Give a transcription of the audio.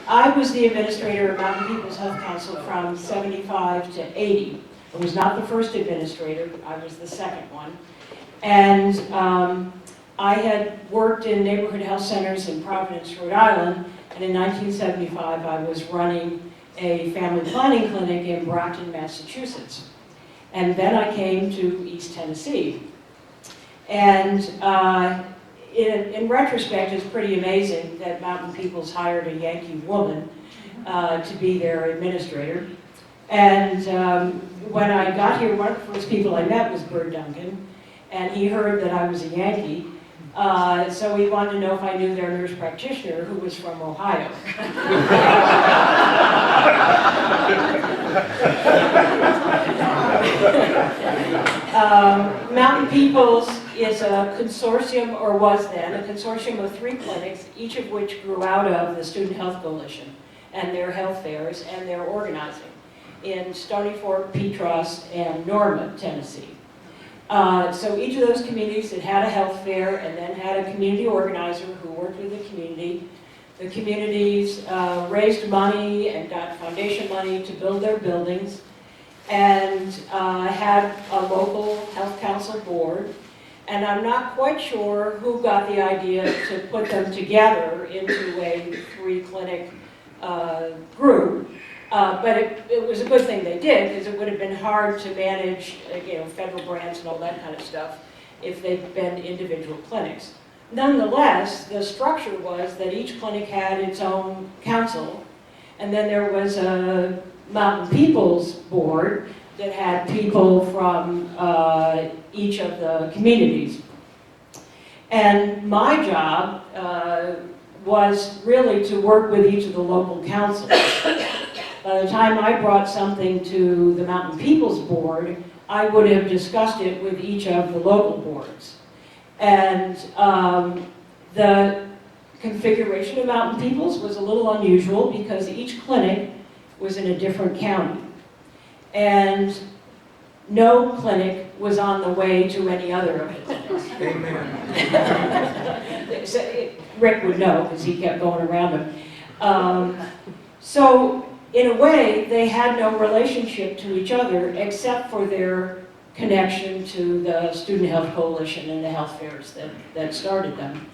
I was the administrator of Mountain People's Health Council from 75 to 80. I was not the first administrator, I was the second one. And I had worked in neighborhood health centers in Providence, Rhode Island, and in 1975 I was running a family planning clinic in Brockton, Massachusetts. And then I came to East Tennessee. And in retrospect, it's pretty amazing that Mountain People's hired a Yankee woman to be their administrator. And when I got here, one of the first people I met was Bert Duncan, and he heard that I was a Yankee. So he wanted to know if I knew their nurse practitioner, who was from Ohio. Mountain People's is a consortium, or was then, a consortium of 3 clinics, each of which grew out of the Student Health Coalition and their health fairs and their organizing in Stoney Fork, Petros, and Norma, Tennessee. So each of those communities had a health fair and then had a community organizer who worked with the community. The communities raised money and got foundation money to build their buildings and had a local health council board. And I'm not quite sure who got the idea to put them together into a 3-clinic group. But it was a good thing they did, because it would have been hard to manage, federal grants and all that kind of stuff if they'd been individual clinics. Nonetheless, the structure was that each clinic had its own council, and then there was a Mountain People's board that had people from each of the communities. And my job was really to work with each of the local councils. By the time I brought something to the Mountain People's Board, I would have discussed it with each of the local boards. And the configuration of Mountain People's was a little unusual because each clinic was in a different county. And no clinic was on the way to any other of the clinics. Amen. So Rick would know because he kept going around them. So in a way, they had no relationship to each other except for their connection to the Student Health Coalition and the health fairs that started them.